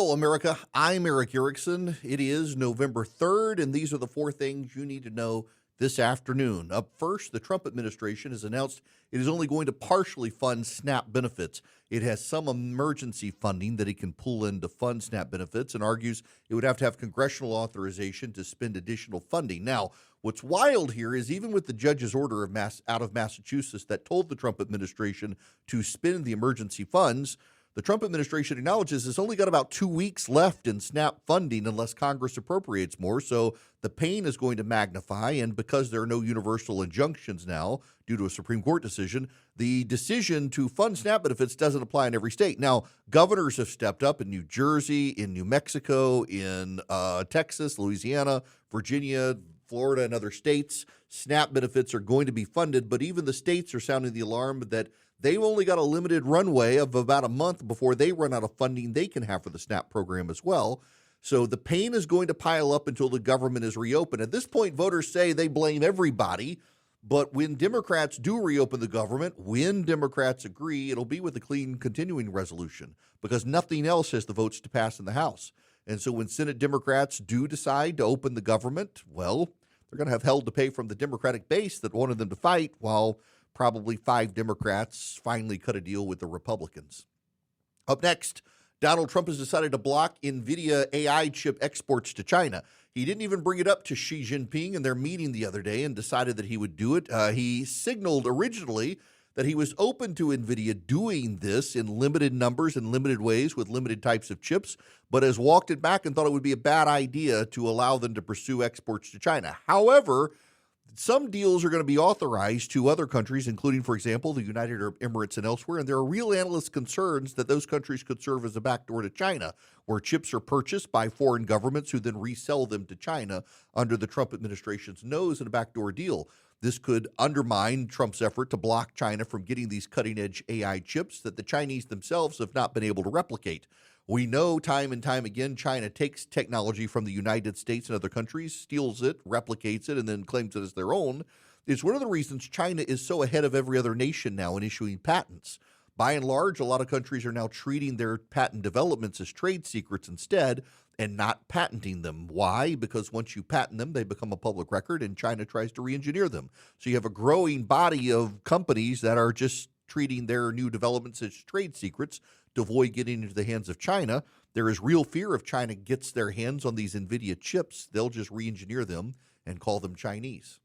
Hello, America. I'm Erick Erickson. It is November 3rd, and these are the four things you need to know this afternoon. Up first, the Trump administration has announced it is only going to partially fund SNAP benefits. It has some emergency funding that it can pull in to fund SNAP benefits and argues it would have to have congressional authorization to spend additional funding. Now, what's wild here is even with the judge's order out of Massachusetts that told the Trump administration to spend the emergency funds, the Trump administration acknowledges it's only got about 2 weeks left in SNAP funding unless Congress appropriates more. So the pain is going to magnify. And because there are no universal injunctions now due to a Supreme Court decision, the decision to fund SNAP benefits doesn't apply in every state. Now, governors have stepped up in New Jersey, in New Mexico, in Texas, Louisiana, Virginia, Florida, and other states. SNAP benefits are going to be funded, but even the states are sounding the alarm that they've only got a limited runway of about a month before they run out of funding they can have for the SNAP program as well. So the pain is going to pile up until the government is reopened. At this point, voters say they blame everybody. But when Democrats do reopen the government, when Democrats agree, it'll be with a clean continuing resolution because nothing else has the votes to pass in the House. And so when Senate Democrats do decide to open the government, well, they're going to have hell to pay from the Democratic base that wanted them to fight while probably 5 Democrats finally cut a deal with the Republicans. Up next, Donald Trump has decided to block NVIDIA AI chip exports to China. He didn't even bring it up to Xi Jinping in their meeting the other day and decided that he would do it. He signaled originally that he was open to NVIDIA doing this in limited numbers and limited ways with limited types of chips, but has walked it back and thought it would be a bad idea to allow them to pursue exports to China. However, some deals are going to be authorized to other countries, including, for example, the United Arab Emirates and elsewhere. And there are real analyst concerns that those countries could serve as a backdoor to China, where chips are purchased by foreign governments who then resell them to China under the Trump administration's nose in a backdoor deal. This could undermine Trump's effort to block China from getting these cutting-edge AI chips that the Chinese themselves have not been able to replicate. We know time and time again China takes technology from the United States and other countries, steals it, replicates it, and then claims it as their own. It's one of the reasons China is so ahead of every other nation now in issuing patents. By and large, a lot of countries are now treating their patent developments as trade secrets instead and not patenting them. Why? Because once you patent them, they become a public record, and China tries to re-engineer them. So you have a growing body of companies that are just treating their new developments as trade secrets to avoid getting into the hands of China. There is real fear if China gets their hands on these NVIDIA chips, they'll just re-engineer them and call them Chinese.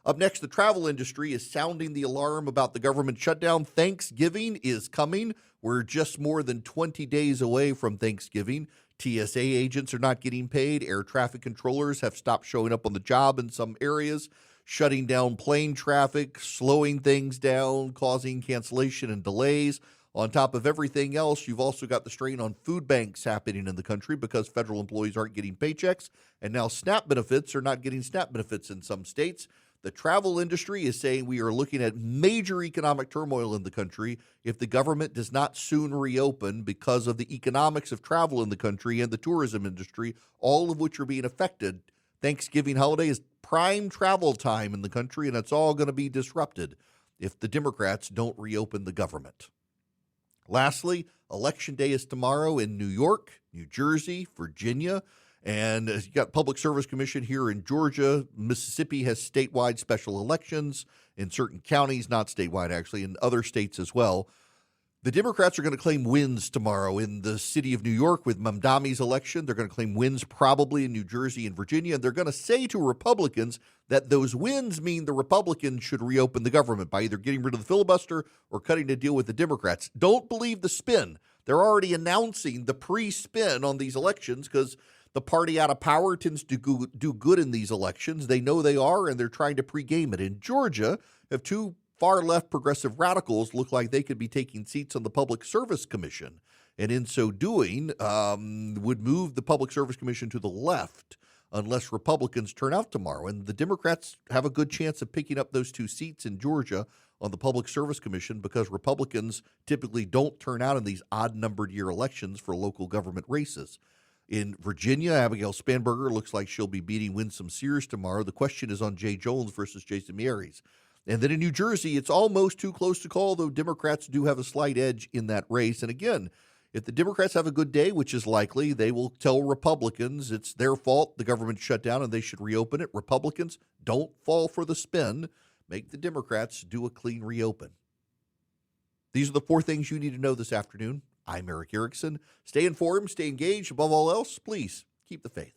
Up next, the travel industry is sounding the alarm about the government shutdown. Thanksgiving is coming. We're just more than 20 days away from Thanksgiving. TSA agents are not getting paid. Air traffic controllers have stopped showing up on the job in some areas, shutting down plane traffic, slowing things down, causing cancellation and delays. On top of everything else, you've also got the strain on food banks happening in the country because federal employees aren't getting paychecks, and now SNAP benefits are not getting SNAP benefits in some states. The travel industry is saying we are looking at major economic turmoil in the country if the government does not soon reopen because of the economics of travel in the country and the tourism industry, all of which are being affected. Thanksgiving holiday is prime travel time in the country, and it's all going to be disrupted if the Democrats don't reopen the government. Lastly, Election Day is tomorrow in New York, New Jersey, Virginia, and you got Public Service Commission here in Georgia. Mississippi has statewide special elections in certain counties, not statewide actually, in other states as well. The Democrats are going to claim wins tomorrow in the city of New York with Mamdani's election. They're going to claim wins probably in New Jersey and Virginia. And they're going to say to Republicans that those wins mean the Republicans should reopen the government by either getting rid of the filibuster or cutting a deal with the Democrats. Don't believe the spin. They're already announcing the pre-spin on these elections because the party out of power tends to do good in these elections. They know they are, and they're trying to pregame it. In Georgia, have two far-left progressive radicals look like they could be taking seats on the Public Service Commission, and in so doing would move the Public Service Commission to the left unless Republicans turn out tomorrow. And the Democrats have a good chance of picking up those 2 seats in Georgia on the Public Service Commission because Republicans typically don't turn out in these odd-numbered year elections for local government races. In Virginia, Abigail Spanberger looks like she'll be beating Winsome Sears tomorrow. The question is on Jay Jones versus Jason Miyares. And then in New Jersey, it's almost too close to call, though Democrats do have a slight edge in that race. And again, If the Democrats have a good day, which is likely, they will tell Republicans it's their fault, the government shut down, and they should reopen it. Republicans, don't fall for the spin. Make the Democrats do a clean reopen. These are the 4 things you need to know this afternoon. I'm Erick Erickson. Stay informed, stay engaged. Above all else, please keep the faith.